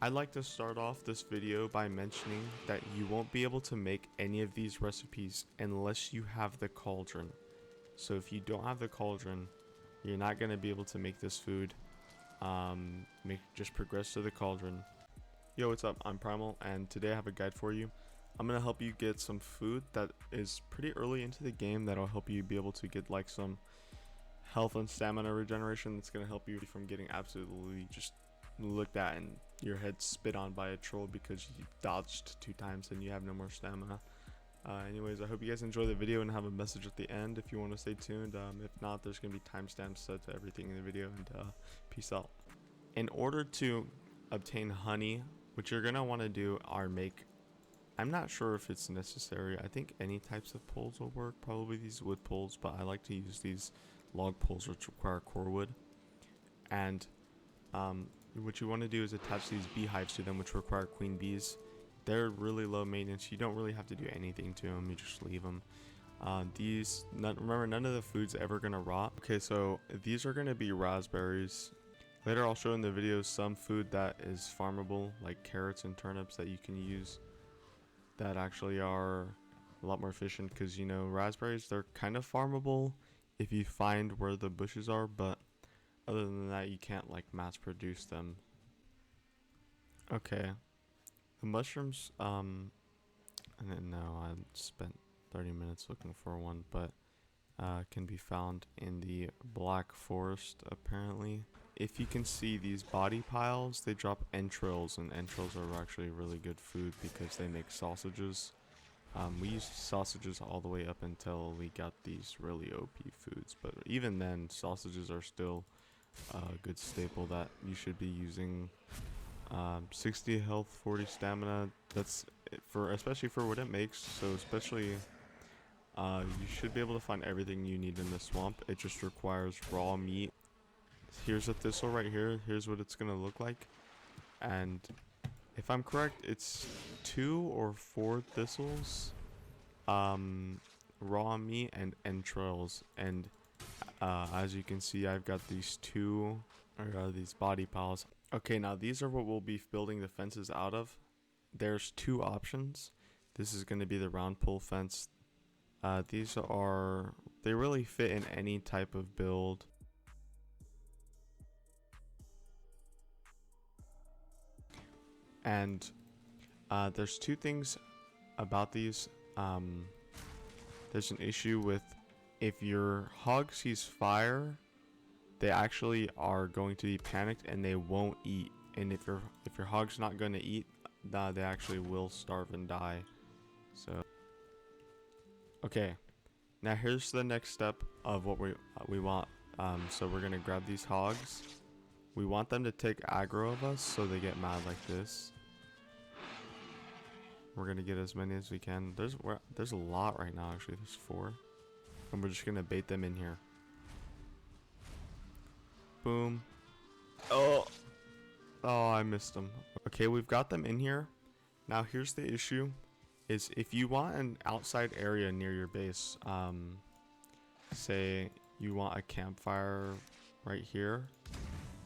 I'd like to start off this video by mentioning that you won't be able to make any of these recipes unless you have the cauldron. So if you don't have the cauldron, you're not going to be able to make this food. Just progress to the cauldron. Yo, what's up? I'm Primal, and today I have a guide for you. I'm going to help you get some food that is pretty early into the game that'll help you be able to get like some health and stamina regeneration that's going to help you from getting absolutely just looked at and your head spit on by a troll because you dodged 2 times and you have no more stamina. Anyways, I hope you guys enjoy the video and have a message at the end if you want to stay tuned. If not, there's going to be timestamps set to everything in the video, and peace out. In order to obtain honey, what you're going to want to do are make, I'm not sure if it's necessary, I think any types of poles will work, probably these wood poles, but I like to use these log poles which require core wood. And what you want to do is attach these beehives to them, which require queen bees. They're really low maintenance. You don't really have to do anything to them. You just leave them. Remember, none of the food's ever going to rot. Okay, so these are going to be raspberries. Later I'll show in the video some food that is farmable, like carrots and turnips that you can use that actually are a lot more efficient, because, you know, raspberries, they're kind of farmable if you find where the bushes are, but other than that, you can't like mass produce them. Okay, the mushrooms, I didn't know, I spent 30 minutes looking for one, but can be found in the Black Forest apparently. If you can see these body piles, they drop entrails, and entrails are actually really good food because they make sausages. We used sausages all the way up until we got these really OP foods, but even then, sausages are still a good staple that you should be using. 60 health, 40 stamina, that's especially for what it makes. So especially you should be able to find everything you need in the swamp. It just requires raw meat. Here's a thistle right here. Here's what it's gonna look like, and if I'm correct, it's 2 or 4 thistles, raw meat, and entrails. And as you can see, I've got these these body piles. Okay, now these are what we'll be building the fences out of. There's 2 options. This is going to be the round pole fence. They really fit in any type of build. And there's 2 things about these. There's an issue with, if your hog sees fire, they actually are going to be panicked and they won't eat. And if your hog's not going to eat, they actually will starve and die. So okay, now here's the next step of what we want. So we're gonna grab these hogs. We want them to take aggro of us, so they get mad like this. We're gonna get as many as we can. There's a lot right now, actually. There's 4, and we're just gonna bait them in here. Boom. Oh, I missed them. Okay, we've got them in here. Now here's the issue, is if you want an outside area near your base, say you want a campfire right here,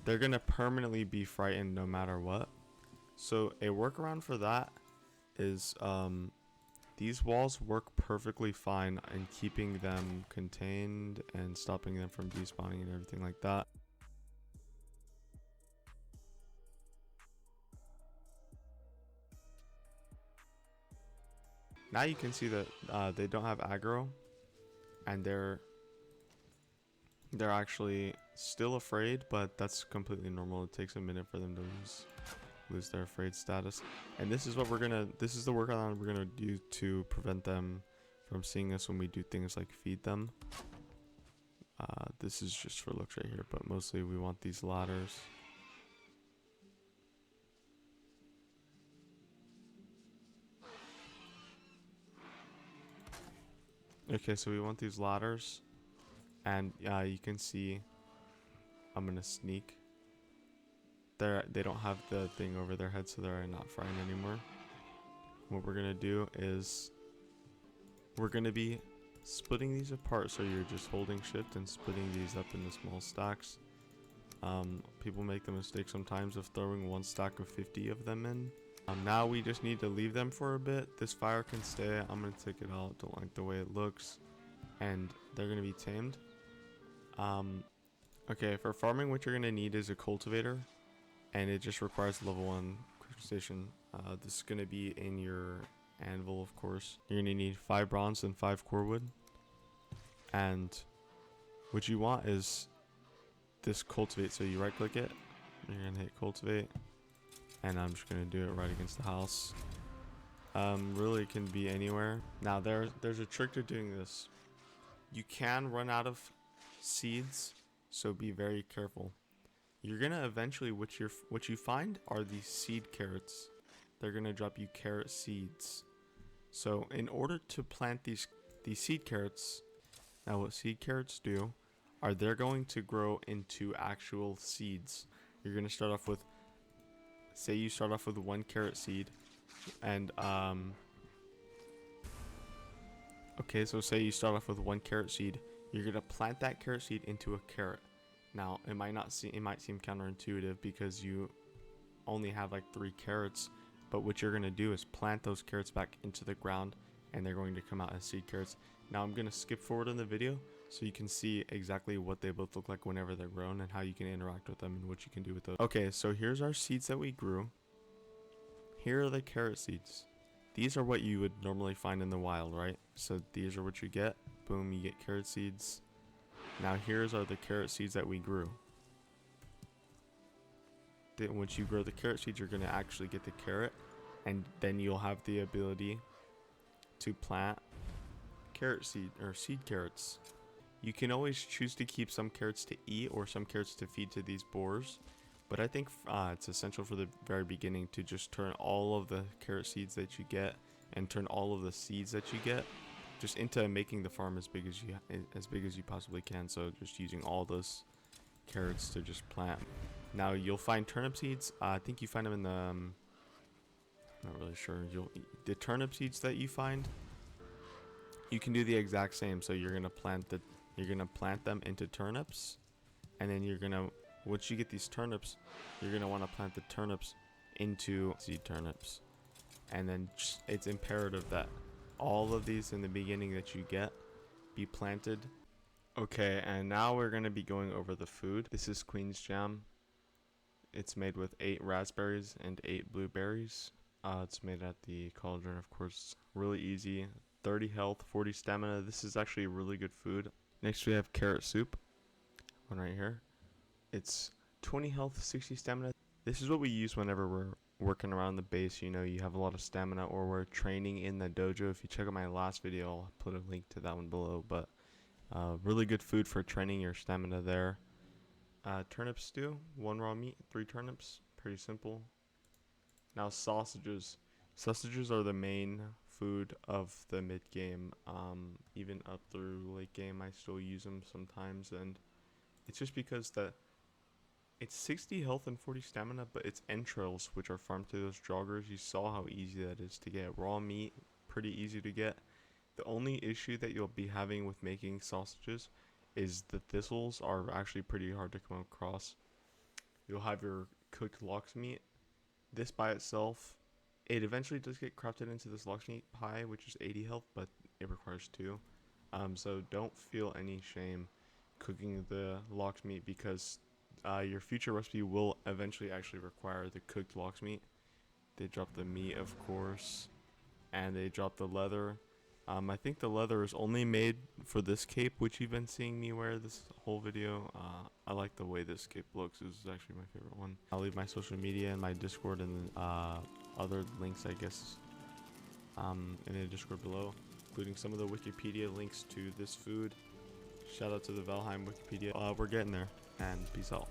they're gonna permanently be frightened no matter what. So a workaround for that is these walls work perfectly fine in keeping them contained and stopping them from despawning and everything like that. Now you can see that they don't have aggro, and they're actually still afraid, but that's completely normal. It takes a minute for them to lose their afraid status. And this is the workaround we're gonna do to prevent them from seeing us when we do things like feed them. This is just for looks right here, but mostly we want these ladders. Okay, so we want these ladders, and you can see I'm gonna sneak. They don't have the thing over their head, so they're not frightened anymore. What we're gonna do is we're gonna be splitting these apart, so you're just holding shift and splitting these up into small stacks. People make the mistake sometimes of throwing one stack of 50 of them in. Now we just need to leave them for a bit. This fire can stay. I'm gonna take it out. Don't like the way it looks, and they're gonna be tamed. Okay, for farming, what you're gonna need is a cultivator, and it just requires level 1 cooking station. This is gonna be in your anvil, of course. You're gonna need 5 bronze and 5 core wood, and what you want is this cultivate. So you right click it, you're gonna hit cultivate, and I'm just gonna do it right against the house. Really it can be anywhere. Now there's a trick to doing this. You can run out of seeds, so be very careful. You're gonna eventually, what you find are these seed carrots. They're gonna drop you carrot seeds. So in order to plant these seed carrots, now what seed carrots do are they're going to grow into actual seeds. You're gonna start off with, say you start off with 1 carrot seed, and okay, so say you start off with 1 carrot seed, you're gonna plant that carrot seed into a carrot. Now it might seem counterintuitive because you only have like 3 carrots, but what you're gonna do is plant those carrots back into the ground, and they're going to come out as seed carrots. Now I'm gonna skip forward in the video so you can see exactly what they both look like whenever they're grown, and how you can interact with them and what you can do with those. Okay, so here's our seeds that we grew. Here are the carrot seeds. These are what you would normally find in the wild, right? So these are what you get. Boom, you get carrot seeds. Now here's are the carrot seeds that we grew. Then once you grow the carrot seeds, you're gonna actually get the carrot, and then you'll have the ability to plant carrot seed or seed carrots. You can always choose to keep some carrots to eat or some carrots to feed to these boars, but I think it's essential for the very beginning to just turn all of the carrot seeds that you get, and turn all of the seeds that you get just into making the farm as big as you possibly can. So just using all those carrots to just plant. Now you'll find turnip seeds. I think you find them in the I'm not really sure. The turnip seeds that you find, you can do the exact same. So you're gonna plant them into turnips, and then once you get these turnips, you're gonna want to plant the turnips into seed turnips, and then it's imperative that all of these in the beginning that you get be planted. Okay, and now we're gonna be going over the food. This is Queen's Jam. It's made with 8 raspberries and 8 blueberries. It's made at the cauldron, of course. Really easy. 30 health, 40 stamina. This is actually really good food. Next we have carrot soup. One right here. It's 20 health, 60 stamina. This is what we use whenever we're working around the base. You know, you have a lot of stamina, or we're training in the dojo. If you check out my last video, I'll put a link to that one below. But really good food for training your stamina there. Turnip stew, 1 raw meat, 3 turnips. Pretty simple. Now sausages. Sausages are the main food of the mid game. Even up through late game, I still use them sometimes, and it's just because it's 60 health and 40 stamina, but it's entrails, which are farmed to those joggers. You saw how easy that is to get. Raw meat, pretty easy to get. The only issue that you'll be having with making sausages is the thistles are actually pretty hard to come across. You'll have your cooked lox meat. This by itself, it eventually does get crafted into this lox meat pie, which is 80 health, but it requires 2. So don't feel any shame cooking the lox meat, because your future recipe will eventually actually require the cooked lox meat. They drop the meat, of course, and they drop the leather. I think the leather is only made for this cape, which you've been seeing me wear this whole video. I like the way this cape looks. This is actually my favorite one. I'll leave my social media and my Discord and other links, I guess, in the Discord below, including some of the Wikipedia links to this food. Shout out to the VALHEIM Wikipedia. We're getting there, and peace out.